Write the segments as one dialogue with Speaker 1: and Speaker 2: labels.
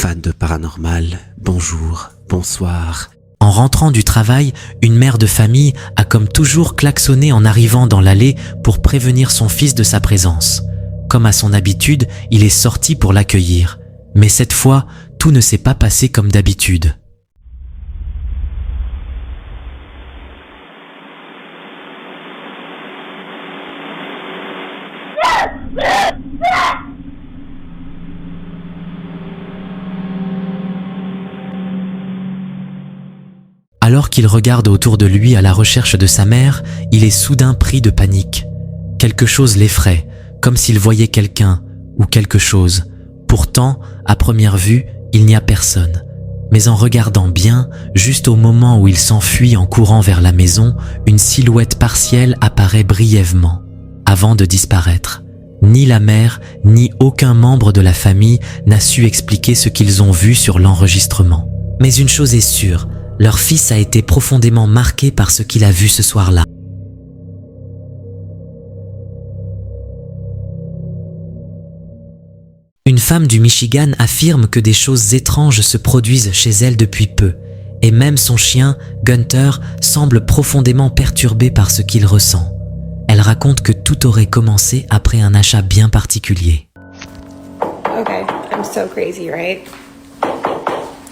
Speaker 1: fans de paranormal, bonjour, bonsoir.
Speaker 2: En rentrant du travail, une mère de famille a comme toujours klaxonné en arrivant dans l'allée pour prévenir son fils de sa présence. Comme à son habitude, il est sorti pour l'accueillir. Mais cette fois, tout ne s'est pas passé comme d'habitude. Alors qu'il regarde autour de lui à la recherche de sa mère, il est soudain pris de panique. Quelque chose l'effraie, comme s'il voyait quelqu'un ou quelque chose. Pourtant, à première vue, il n'y a personne. Mais en regardant bien, juste au moment où il s'enfuit en courant vers la maison, une silhouette partielle apparaît brièvement, avant de disparaître. Ni la mère, ni aucun membre de la famille n'a su expliquer ce qu'ils ont vu sur l'enregistrement. Mais une chose est sûre, leur fils a été profondément marqué par ce qu'il a vu ce soir-là. Une femme du Michigan affirme que des choses étranges se produisent chez elle depuis peu, et même son chien, Gunter, semble profondément perturbé par ce qu'il ressent. Elle raconte que tout aurait commencé après un achat bien particulier.
Speaker 3: Okay, I'm so crazy, right?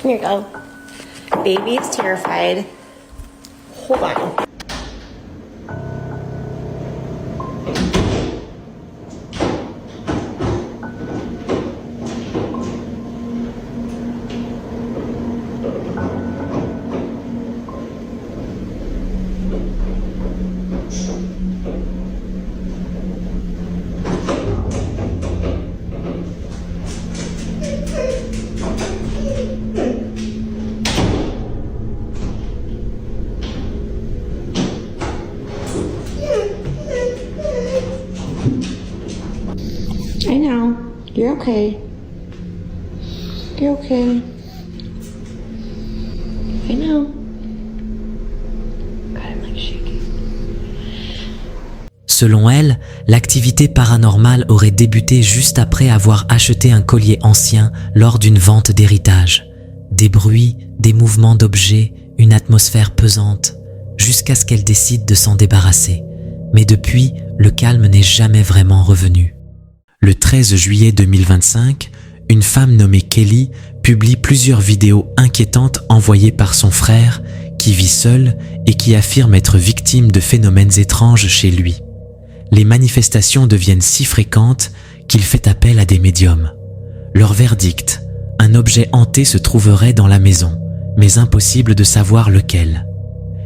Speaker 3: Here you go. Baby is terrified. Hold on. I know. You're okay. You're okay. I know. God, I'm like shaking.
Speaker 2: Selon elle, l'activité paranormale aurait débuté juste après avoir acheté un collier ancien lors d'une vente d'héritage. Des bruits, des mouvements d'objets, une atmosphère pesante, jusqu'à ce qu'elle décide de s'en débarrasser. Mais depuis, le calme n'est jamais vraiment revenu. Le 13 juillet 2025, une femme nommée Kelly publie plusieurs vidéos inquiétantes envoyées par son frère, qui vit seul et qui affirme être victime de phénomènes étranges chez lui. Les manifestations deviennent si fréquentes qu'il fait appel à des médiums. Leur verdict, un objet hanté se trouverait dans la maison, mais impossible de savoir lequel.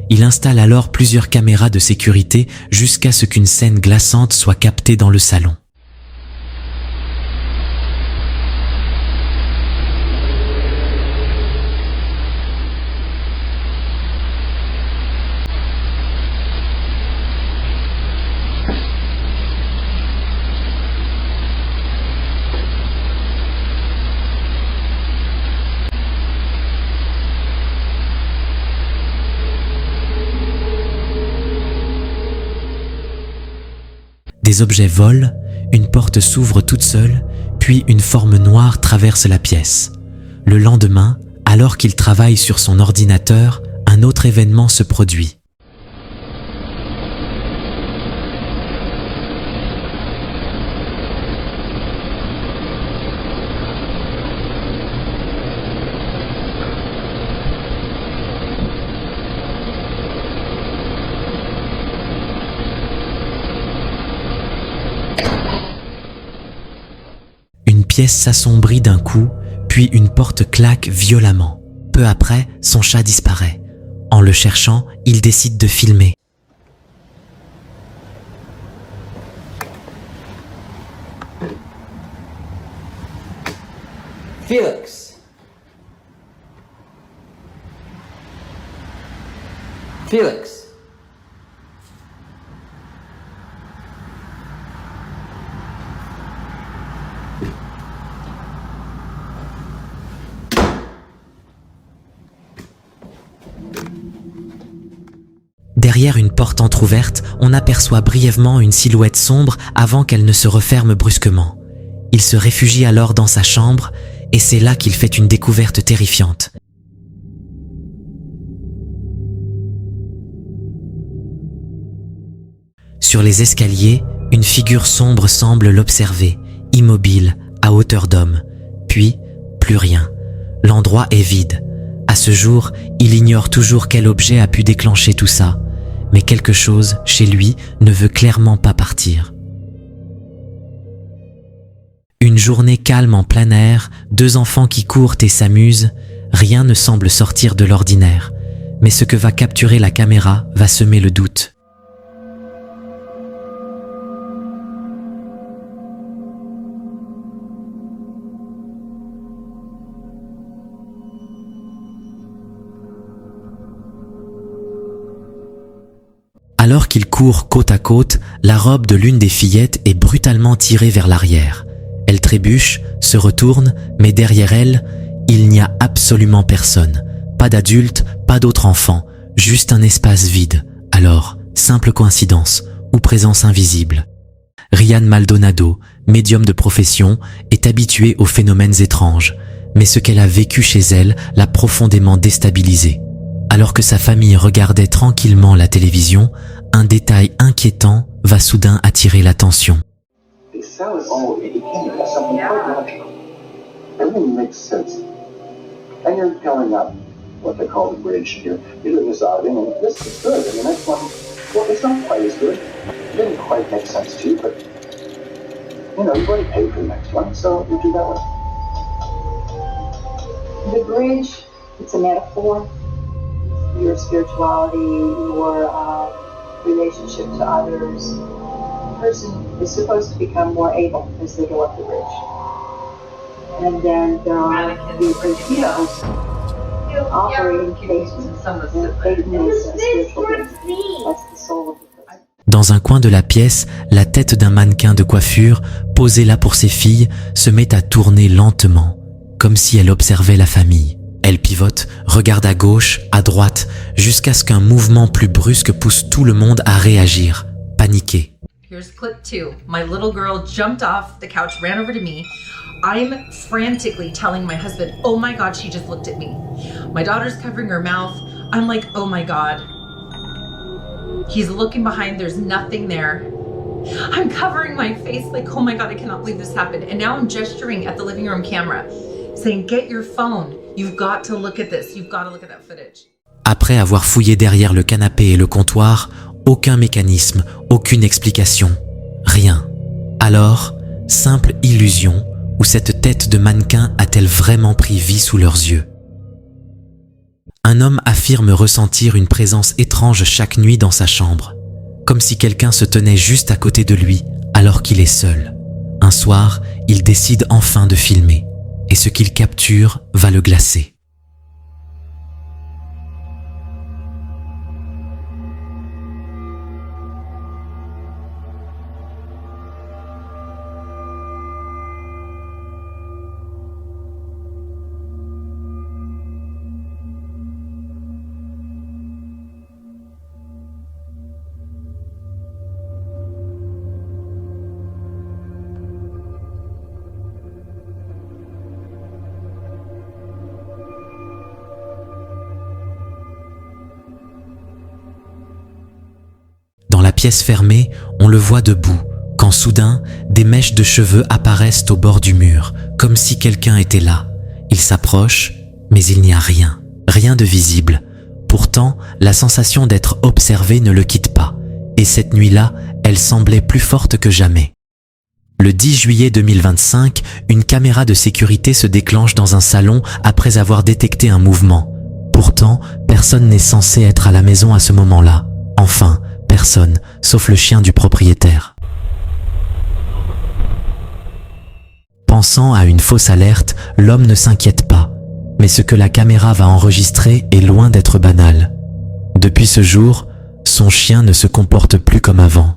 Speaker 2: Il installe alors plusieurs caméras de sécurité jusqu'à ce qu'une scène glaçante soit captée dans le salon. Des objets volent, une porte s'ouvre toute seule, puis une forme noire traverse la pièce. Le lendemain, alors qu'il travaille sur son ordinateur, un autre événement se produit. Une pièce s'assombrit d'un coup, puis une porte claque violemment. Peu après, son chat disparaît. En le cherchant, il décide de filmer.
Speaker 4: Felix. Felix.
Speaker 2: Derrière une porte entr'ouverte, on aperçoit brièvement une silhouette sombre avant qu'elle ne se referme brusquement. Il se réfugie alors dans sa chambre et c'est là qu'il fait une découverte terrifiante. Sur les escaliers, une figure sombre semble l'observer, immobile, à hauteur d'homme. Puis, plus rien. L'endroit est vide. À ce jour, il ignore toujours quel objet a pu déclencher tout ça. Mais quelque chose, chez lui, ne veut clairement pas partir. Une journée calme en plein air, 2 enfants qui courent et s'amusent, rien ne semble sortir de l'ordinaire. Mais ce que va capturer la caméra va semer le doute. Alors qu'ils courent côte à côte, la robe de l'une des fillettes est brutalement tirée vers l'arrière. Elle trébuche, se retourne, mais derrière elle, il n'y a absolument personne. Pas d'adulte, pas d'autre enfant, juste un espace vide. Alors, simple coïncidence ou présence invisible. Ryan Maldonado, médium de profession, est habituée aux phénomènes étranges, mais ce qu'elle a vécu chez elle l'a profondément déstabilisée. Alors que sa famille regardait tranquillement la télévision, un détail inquiétant va soudain attirer l'attention.
Speaker 5: The bridge, it's a metaphor. Your spirituality, your relationship to others. The person is supposed to become more able as they go up the bridge. And then there are the heroes operating faith and Satan is a spiritual being. That's the soul of the person.
Speaker 2: Dans un coin de la pièce, la tête d'un mannequin de coiffure, posée là pour ses filles, se met à tourner lentement, comme si elle observait la famille. Elle pivote, regarde à gauche, à droite, jusqu'à ce qu'un mouvement plus brusque pousse tout le monde à réagir, paniqué.
Speaker 6: Here's clip 2. My little girl jumped off the couch, ran over to me. I'm frantically telling my husband, oh my God, she just looked at me. My daughter's covering her mouth. I'm like, oh my God. He's looking behind, there's nothing there. I'm covering my face like, oh my God, I cannot believe this happened. And now I'm gesturing at the living room camera, saying, get your phone. You've got to look at this. You've got to look at that footage.
Speaker 2: Après avoir fouillé derrière le canapé et le comptoir, aucun mécanisme, aucune explication, rien. Alors, simple illusion, où cette tête de mannequin a-t-elle vraiment pris vie sous leurs yeux? Un homme affirme ressentir une présence étrange chaque nuit dans sa chambre, comme si quelqu'un se tenait juste à côté de lui alors qu'il est seul. Un soir, il décide enfin de filmer. Et ce qu'il capture va le glacer. Dans la pièce fermée, on le voit debout, quand soudain, des mèches de cheveux apparaissent au bord du mur, comme si quelqu'un était là. Il s'approche, mais il n'y a rien, rien de visible. Pourtant, la sensation d'être observé ne le quitte pas, et cette nuit-là, elle semblait plus forte que jamais. Le 10 juillet 2025, une caméra de sécurité se déclenche dans un salon après avoir détecté un mouvement. Pourtant, personne n'est censé être à la maison à ce moment-là. Enfin, personne, sauf le chien du propriétaire. Pensant à une fausse alerte, l'homme ne s'inquiète pas. Mais ce que la caméra va enregistrer est loin d'être banal. Depuis ce jour, son chien ne se comporte plus comme avant.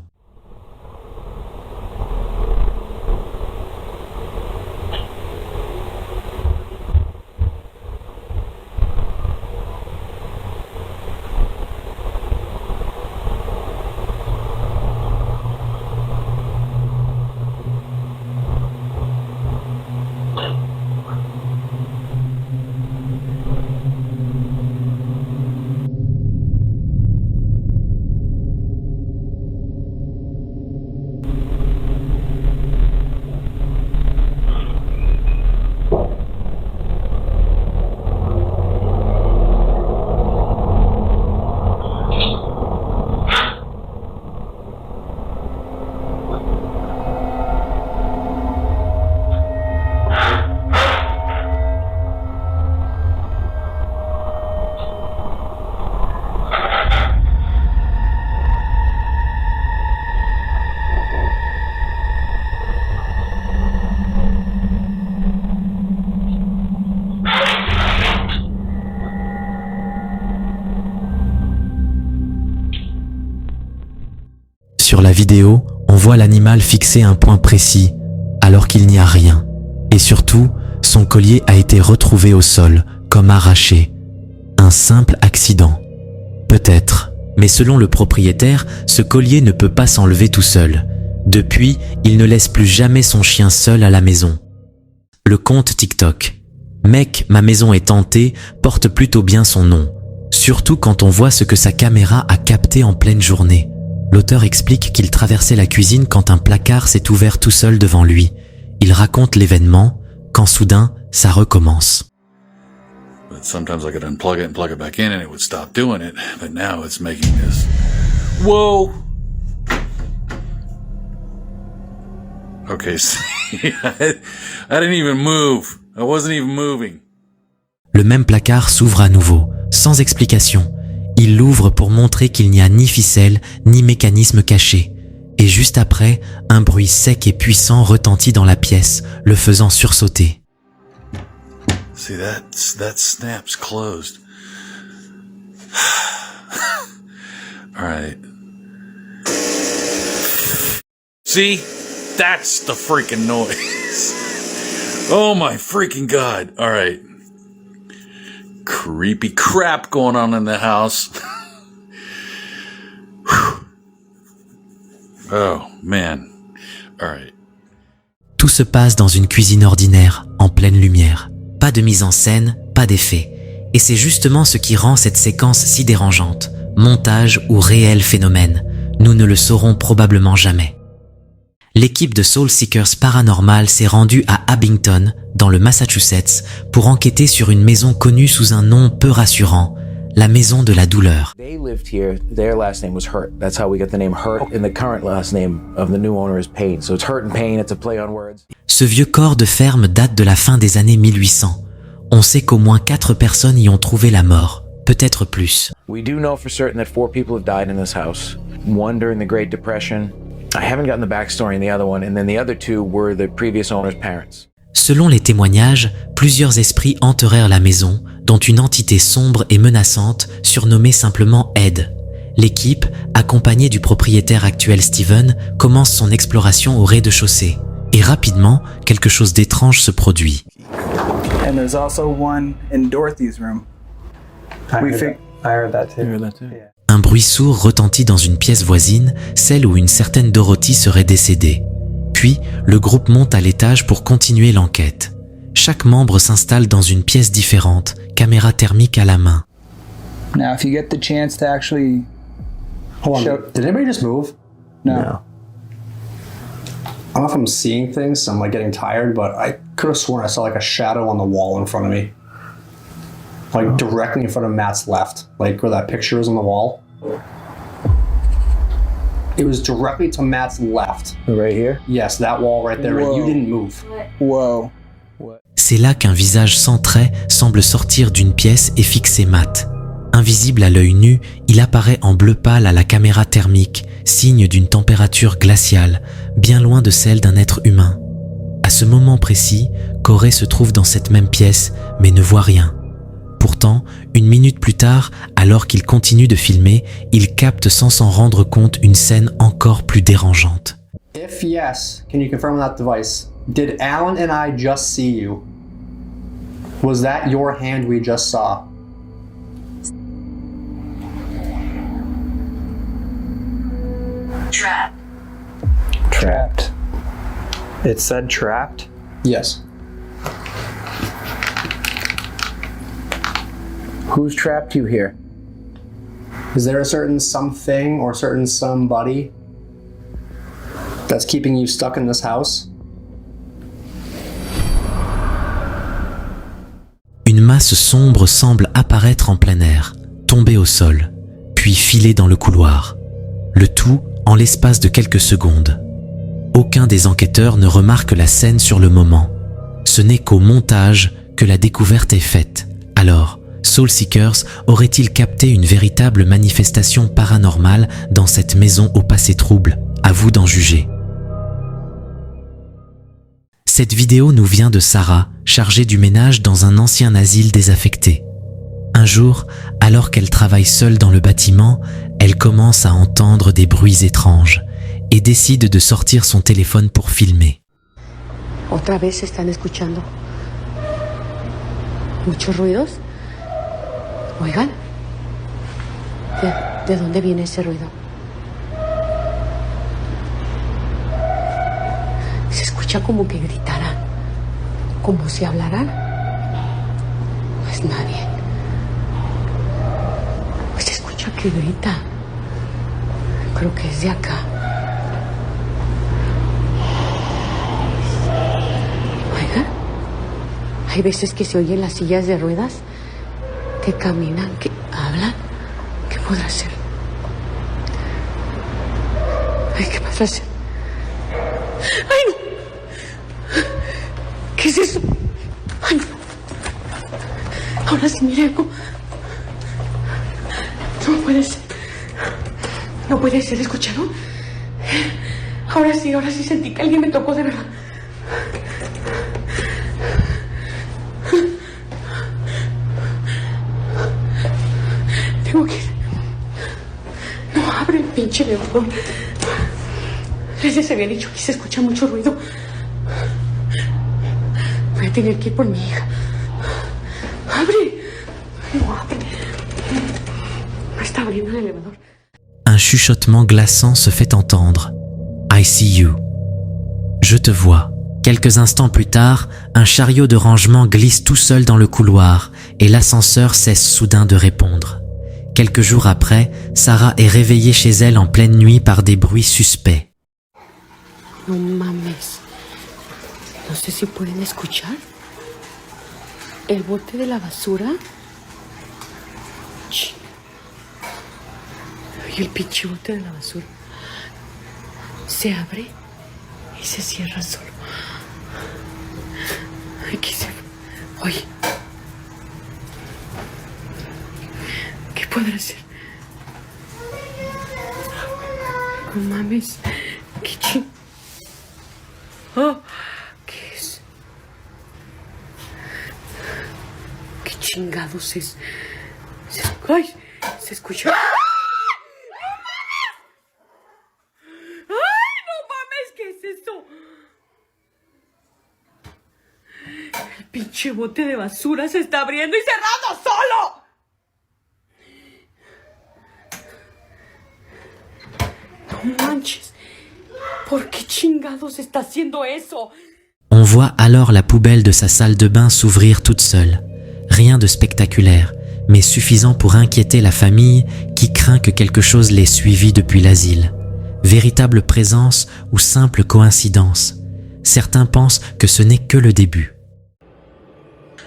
Speaker 2: vidéo, on voit l'animal fixer un point précis, alors qu'il n'y a rien. Et surtout, son collier a été retrouvé au sol, comme arraché. Un simple accident. Peut-être. Mais selon le propriétaire, ce collier ne peut pas s'enlever tout seul. Depuis, il ne laisse plus jamais son chien seul à la maison. Le compte TikTok « Mec, ma maison est hantée » porte plutôt bien son nom. Surtout quand on voit ce que sa caméra a capté en pleine journée. L'auteur explique qu'il traversait la cuisine quand un placard s'est ouvert tout seul devant lui. Il raconte l'événement, quand soudain, ça recommence.
Speaker 7: But sometimes I could unplug it and plug it back in and it would stop doing it. But now it's making this. Whoa! Okay, see, I didn't even move. I wasn't even moving.
Speaker 2: Le même placard s'ouvre à nouveau, sans explication. Il l'ouvre pour montrer qu'il n'y a ni ficelle, ni mécanisme caché. Et juste après, un bruit sec et puissant retentit dans la pièce, le faisant sursauter.
Speaker 7: See, that snap's closed. All right. See? That's the freaking noise. Oh my freaking God. All right. Creepy crap going on in the house. Oh, man. All right.
Speaker 2: Tout se passe dans une cuisine ordinaire, en pleine lumière. Pas de mise en scène, pas d'effet. Et c'est justement ce qui rend cette séquence si dérangeante. Montage ou réel phénomène. Nous ne le saurons probablement jamais. L'équipe de Soul Seekers Paranormal s'est rendue à Abington, dans le Massachusetts, pour enquêter sur une maison connue sous un nom peu rassurant, la maison de la douleur.
Speaker 8: They lived here. Their last name was Hurt. That's how we got the name Hurt. And the current last name of the new owner is Pain. So it's Hurt and Pain. It's a play on words.
Speaker 2: Ce vieux corps de ferme date de la fin des années 1800. On sait qu'au moins 4 personnes y ont trouvé la mort, peut-être plus.
Speaker 8: We do know for certain that 4 people have died in this house. 1 during the Great Depression. I haven't gotten the backstory in the other one. And then the other 2 were the previous owner's parents.
Speaker 2: Selon les témoignages, plusieurs esprits enterrèrent la maison, dont une entité sombre et menaçante, surnommée simplement Ed. L'équipe, accompagnée du propriétaire actuel Steven, commence son exploration au rez-de-chaussée. Et rapidement, quelque chose d'étrange se produit.
Speaker 9: And there's also one in Dorothy's room. I heard that too.
Speaker 2: Un bruit sourd retentit dans une pièce voisine, celle où une certaine Dorothy serait décédée. Puis, le groupe monte à l'étage pour continuer l'enquête. Chaque membre s'installe dans une pièce différente, caméra thermique à la main.
Speaker 9: Now, if you get the chance to actually
Speaker 10: Hold on. Did anybody just move?
Speaker 9: No.
Speaker 10: I don't know if I'm seeing things, so I'm like getting tired, but I could have sworn I saw like a shadow on the wall in front of me. Like directly in front of Matt's left, like where that picture is on the wall. It was directly to Matt's left.
Speaker 8: Right here?
Speaker 10: Yes, that wall right there.
Speaker 9: Whoa.
Speaker 10: You didn't move.
Speaker 9: Whoa.
Speaker 2: C'est là qu'un visage sans trait semble sortir d'une pièce et fixer Matt. Invisible à l'œil nu, il apparaît en bleu pâle à la caméra thermique, signe d'une température glaciale, bien loin de celle d'un être humain. À ce moment précis, Corey se trouve dans cette même pièce, mais ne voit rien. Pourtant, 1 minute plus tard, alors qu'il continue de filmer, il capte sans s'en rendre compte une scène encore plus dérangeante.
Speaker 10: If yes, can you confirm on that device? Did Alan and I just see you? Was that your hand we just saw?
Speaker 9: Trapped. It said trapped?
Speaker 10: Yes.
Speaker 8: Who's trapped you here?
Speaker 10: Is there a certain something or certain somebody that's keeping you stuck in this house?
Speaker 2: Une masse sombre semble apparaître en plein air, tomber au sol, puis filer dans le couloir. Le tout en l'espace de quelques secondes. Aucun des enquêteurs ne remarque la scène sur le moment. Ce n'est qu'au montage que la découverte est faite. Alors, Soul Seekers aurait-il capté une véritable manifestation paranormale dans cette maison au passé trouble? À vous d'en juger. Cette vidéo nous vient de Sarah, chargée du ménage dans un ancien asile désaffecté. Un jour, alors qu'elle travaille seule dans le bâtiment, elle commence à entendre des bruits étranges. et décide de sortir son téléphone pour filmer.
Speaker 11: Otra vez están escuchando muchos ruidos. Oigan, ¿de dónde viene ese ruido? Se escucha como que gritaran, como si hablaran. No es nadie. Se escucha que grita. Creo que es de acá. Oigan, hay veces que se oyen las sillas de ruedas que caminan, que hablan. ¿Qué podrá ser? Ay, ¿qué podrá ser? ¡Ay, no! ¿Qué es eso? ¡Ay, no! Ahora sí, mira algo. No puede ser. No puede ser, ¿escucharon? Ahora sí sentí que alguien me tocó de verdad. Tengo que ir. No abre el pinche elevador. Les había dicho que se escucha mucho ruido. Voy a tener que ir por mi hija. ¡Abre! No abre. No está abriendo el elevador.
Speaker 2: Un chuchotement glaçant se fait entendre. I see you. Je te vois. Quelques instants plus tard, un chariot de rangement glisse tout seul dans le couloir et l'ascenseur cesse soudain de répondre. Quelques jours après, Sarah est réveillée chez elle en pleine nuit par des bruits suspects.
Speaker 11: No mames. No sé si pueden escuchar. El bote de la basura. Y el pinche bote de la basura se abre y se cierra solo. Aquí se... Oye. ¿Qué podrá ser? No mames. ¿Qué ching... Oh, ¿qué es? ¿Qué chingados es? ¡Ay! Se escucha... El pinche bote de basura se está abriendo y cerrando solo. No manches. ¿Por qué chingados está haciendo eso?
Speaker 2: On voit alors la poubelle de sa salle de bain s'ouvrir toute seule. Rien de spectaculaire, mais suffisant pour inquiéter la famille qui craint que quelque chose l'ait suivi depuis l'asile. Véritable présence ou simple coïncidence? Certains pensent que ce n'est que le début.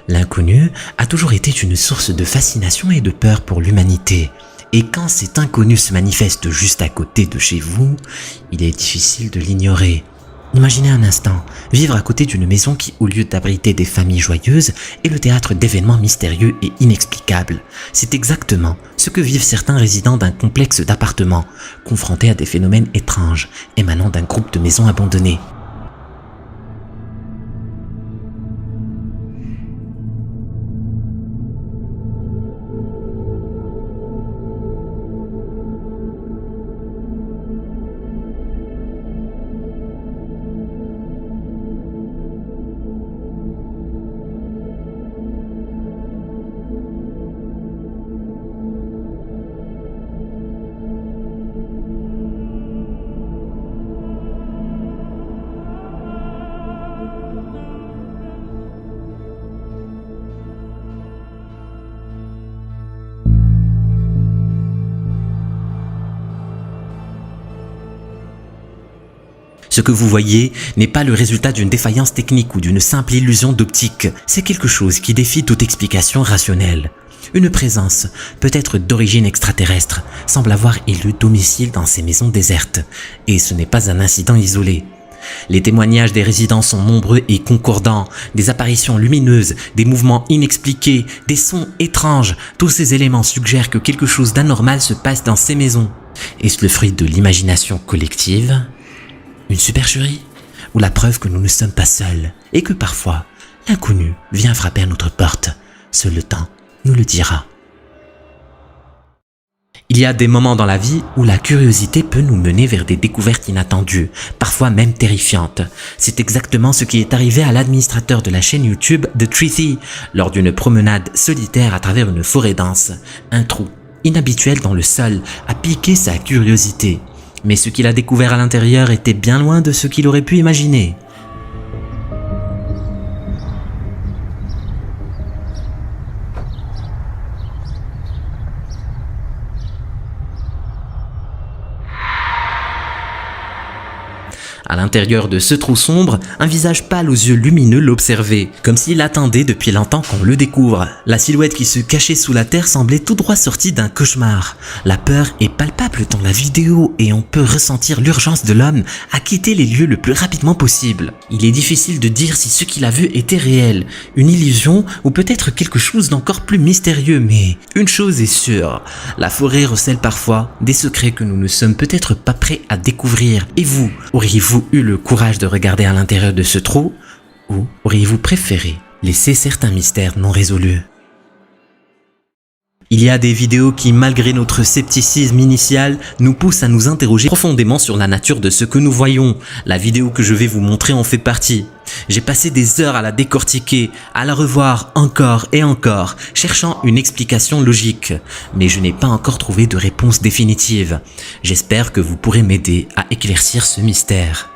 Speaker 1: L'inconnu a toujours été une source de fascination et de peur pour l'humanité. Et quand cet inconnu se manifeste juste à côté de chez vous, il est difficile de l'ignorer. Imaginez un instant, vivre à côté d'une maison qui, au lieu d'abriter des familles joyeuses, est le théâtre d'événements mystérieux et inexplicables. C'est exactement ce que vivent certains résidents d'un complexe d'appartements, confrontés à des phénomènes étranges, émanant d'un groupe de maisons abandonnées. Ce que vous voyez n'est pas le résultat d'une défaillance technique ou d'une simple illusion d'optique. C'est quelque chose qui défie toute explication rationnelle. Une présence, peut-être d'origine extraterrestre, semble avoir élu domicile dans ces maisons désertes. Et ce n'est pas un incident isolé. Les témoignages des résidents sont nombreux et concordants. Des apparitions lumineuses, des mouvements inexpliqués, des sons étranges. Tous ces éléments suggèrent que quelque chose d'anormal se passe dans ces maisons. Est-ce le fruit de l'imagination collective ? Une supercherie? Ou la preuve que nous ne sommes pas seuls et que parfois, l'inconnu vient frapper à notre porte? Seul le temps nous le dira. Il y a des moments dans la vie où la curiosité peut nous mener vers des découvertes inattendues, parfois même terrifiantes. C'est exactement ce qui est arrivé à l'administrateur de la chaîne YouTube The Treathy lors d'une promenade solitaire à travers une forêt dense. Un trou inhabituel dans le sol a piqué sa curiosité. Mais ce qu'il a découvert à l'intérieur était bien loin de ce qu'il aurait pu imaginer. À l'intérieur de ce trou sombre, un visage pâle aux yeux lumineux l'observait, comme s'il attendait depuis longtemps qu'on le découvre. La silhouette qui se cachait sous la terre semblait tout droit sortie d'un cauchemar. La peur est palpable dans la vidéo et on peut ressentir l'urgence de l'homme à quitter les lieux le plus rapidement possible. Il est difficile de dire si ce qu'il a vu était réel, une illusion ou peut-être quelque chose d'encore plus mystérieux, mais une chose est sûre, la forêt recèle parfois des secrets que nous ne sommes peut-être pas prêts à découvrir. Et vous, auriez-vous eu le courage de regarder à l'intérieur de ce trou ou auriez-vous préféré laisser certains mystères non résolus? Il y a des vidéos qui, malgré notre scepticisme initial, nous poussent à nous interroger profondément sur la nature de ce que nous voyons. La vidéo que je vais vous montrer en fait partie. J'ai passé des heures à la décortiquer, à la revoir encore et encore, cherchant une explication logique. Mais je n'ai pas encore trouvé de réponse définitive. J'espère que vous pourrez m'aider à éclaircir ce mystère.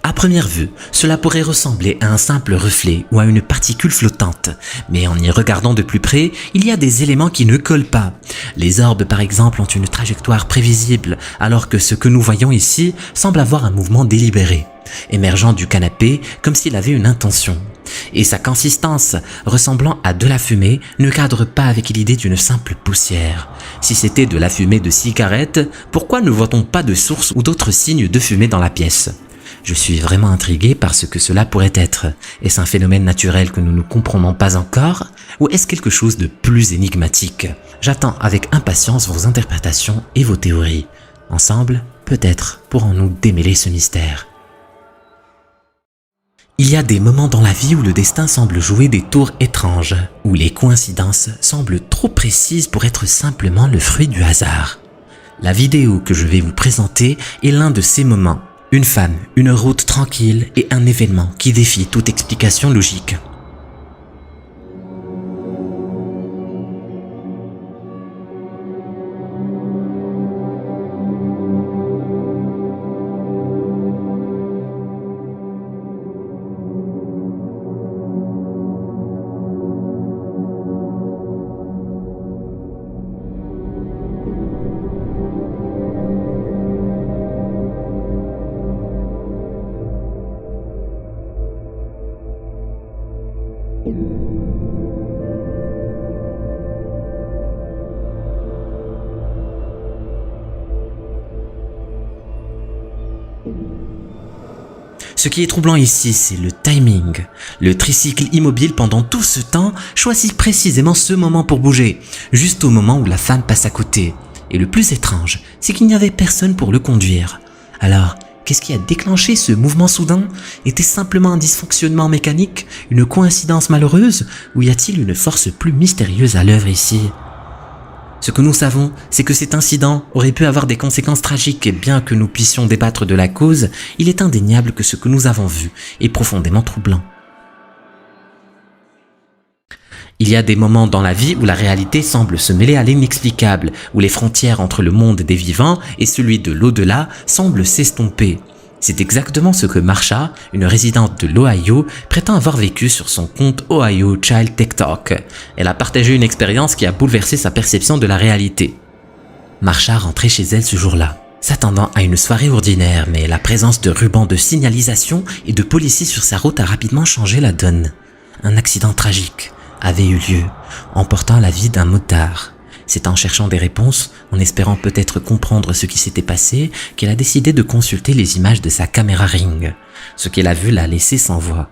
Speaker 1: À première vue, cela pourrait ressembler à un simple reflet ou à une particule flottante, mais en y regardant de plus près, il y a des éléments qui ne collent pas. Les orbes par exemple ont une trajectoire prévisible, alors que ce que nous voyons ici semble avoir un mouvement délibéré, émergeant du canapé comme s'il avait une intention. Et sa consistance, ressemblant à de la fumée, ne cadre pas avec l'idée d'une simple poussière. Si c'était de la fumée de cigarette, pourquoi ne voit-on pas de source ou d'autres signes de fumée dans la pièce ? Je suis vraiment intrigué par ce que cela pourrait être. Est-ce un phénomène naturel que nous ne comprenons pas encore? Ou est-ce quelque chose de plus énigmatique? J'attends avec impatience vos interprétations et vos théories. Ensemble, peut-être pourrons-nous démêler ce mystère. Il y a des moments dans la vie où le destin semble jouer des tours étranges, où les coïncidences semblent trop précises pour être simplement le fruit du hasard. La vidéo que je vais vous présenter est l'un de ces moments. Une femme, une route tranquille et un événement qui défie toute explication logique. Ce qui est troublant ici, c'est le timing. Le tricycle immobile pendant tout ce temps choisit précisément ce moment pour bouger, juste au moment où la femme passe à côté. Et le plus étrange, c'est qu'il n'y avait personne pour le conduire. Alors, qu'est-ce qui a déclenché ce mouvement soudain? Était-ce simplement un dysfonctionnement mécanique, une coïncidence malheureuse, ou y a-t-il une force plus mystérieuse à l'œuvre ici? Ce que nous savons, c'est que cet incident aurait pu avoir des conséquences tragiques et bien que nous puissions débattre de la cause, il est indéniable que ce que nous avons vu est profondément troublant. Il y a des moments dans la vie où la réalité semble se mêler à l'inexplicable, où les frontières entre le monde des vivants et celui de l'au-delà semblent s'estomper. C'est exactement ce que Marsha, une résidente de l'Ohio, prétend avoir vécu sur son compte Ohio Child TikTok. Elle a partagé une expérience qui a bouleversé sa perception de la réalité. Marsha rentrait chez elle ce jour-là, s'attendant à une soirée ordinaire, mais la présence de rubans de signalisation et de policiers sur sa route a rapidement changé la donne. Un accident tragique avait eu lieu, emportant la vie d'un motard. C'est en cherchant des réponses, en espérant peut-être comprendre ce qui s'était passé, qu'elle a décidé de consulter les images de sa caméra Ring. Ce qu'elle a vu l'a laissé sans voix.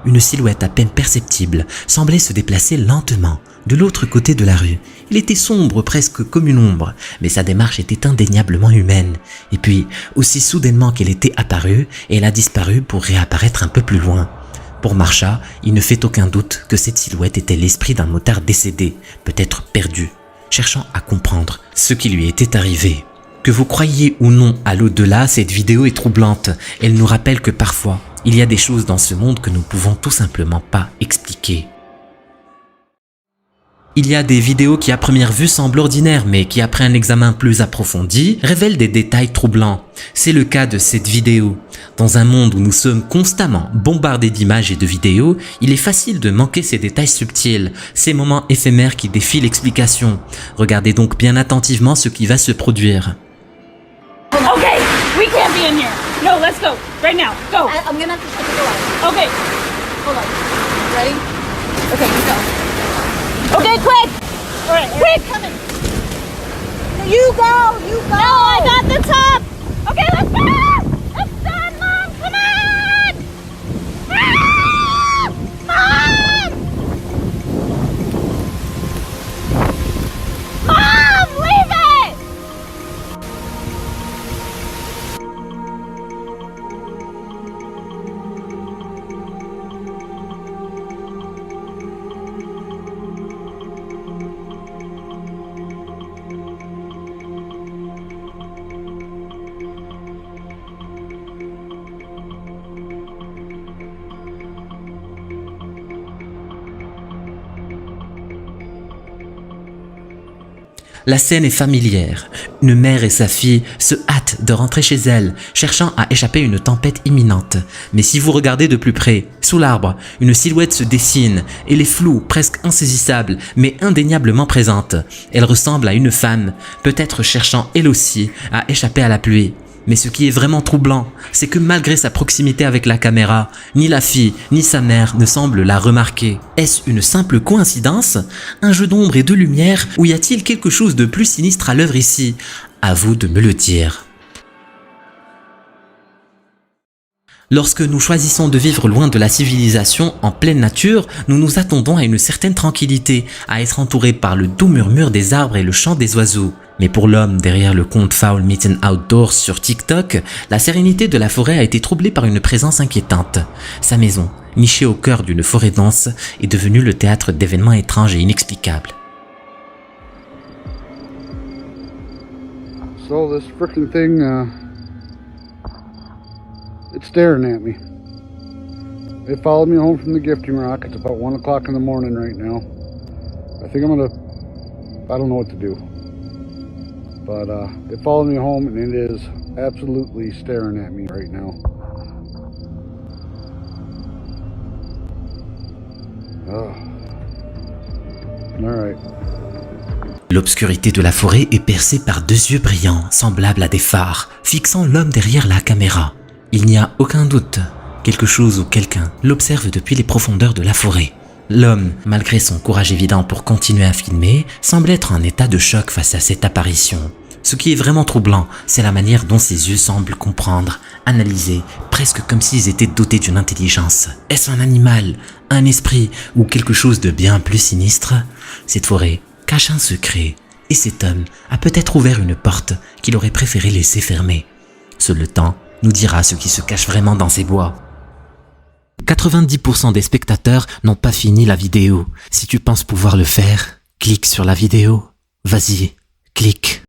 Speaker 1: Une silhouette à peine perceptible semblait se déplacer lentement de l'autre côté de la rue. Il était sombre, presque comme une ombre, mais sa démarche était indéniablement humaine. Et puis, aussi soudainement qu'elle était apparue, elle a disparu pour réapparaître un peu plus loin. Pour Marsha, il ne fait aucun doute que cette silhouette était l'esprit d'un motard décédé, peut-être perdu, cherchant à comprendre ce qui lui était arrivé. Que vous croyiez ou non à l'au-delà, cette vidéo est troublante. Elle nous rappelle que parfois, il y a des choses dans ce monde que nous ne pouvons tout simplement pas expliquer. Il y a des vidéos qui à première vue semblent ordinaires, mais qui après un examen plus approfondi, révèlent des détails troublants. C'est le cas de cette vidéo. Dans un monde où nous sommes constamment bombardés d'images et de vidéos, il est facile de manquer ces détails subtils, ces moments éphémères qui défient l'explication. Regardez donc bien attentivement ce qui va se produire.
Speaker 12: Okay, we can't be in here. No, let's go. Right now. Go.
Speaker 13: I'm gonna have to shut the door.
Speaker 12: Okay.
Speaker 13: Hold on. Ready? Okay, go.
Speaker 12: Okay, quick. All right, quick.
Speaker 13: Coming. You go. You go.
Speaker 12: No, I got the top. Okay, let's go. It's done, Mom. Come on. Ah! Mom. Mom, leave it.
Speaker 1: La scène est familière. Une mère et sa fille se hâtent de rentrer chez elles, cherchant à échapper à une tempête imminente. Mais si vous regardez de plus près, sous l'arbre, une silhouette se dessine. Elle est floue, presque insaisissable, mais indéniablement présente. Elle ressemble à une femme, peut-être cherchant elle aussi à échapper à la pluie. Mais ce qui est vraiment troublant, c'est que malgré sa proximité avec la caméra, ni la fille ni sa mère ne semblent la remarquer. Est-ce une simple coïncidence? Un jeu d'ombre et de lumière? Ou y a-t-il quelque chose de plus sinistre à l'œuvre ici? À vous de me le dire. Lorsque nous choisissons de vivre loin de la civilisation, en pleine nature, nous nous attendons à une certaine tranquillité, à être entourés par le doux murmure des arbres et le chant des oiseaux. Mais pour l'homme derrière le compte Foul Mitten Outdoors sur TikTok, la sérénité de la forêt a été troublée par une présence inquiétante. Sa maison, nichée au cœur d'une forêt dense, est devenue le théâtre d'événements étranges et inexplicables.
Speaker 14: So this frickin' thing, it's staring at me. It followed me home from the gifting rock. It's about 1 o'clock in the morning right now. I think I don't know what to do. But it followed me home and it is absolutely staring at me right now. Alright.
Speaker 1: L'obscurité de la forêt est percée par 2 yeux brillants, semblables à des phares, fixant l'homme derrière la caméra. Il n'y a aucun doute, quelque chose ou quelqu'un l'observe depuis les profondeurs de la forêt. L'homme, malgré son courage évident pour continuer à filmer, semble être en état de choc face à cette apparition. Ce qui est vraiment troublant, c'est la manière dont ses yeux semblent comprendre, analyser, presque comme s'ils étaient dotés d'une intelligence. Est-ce un animal, un esprit ou quelque chose de bien plus sinistre? Cette forêt cache un secret et cet homme a peut-être ouvert une porte qu'il aurait préféré laisser fermée. Seul le temps nous dira ce qui se cache vraiment dans ces bois. 90% des spectateurs n'ont pas fini la vidéo. Si tu penses pouvoir le faire, clique sur la vidéo. Vas-y, clique.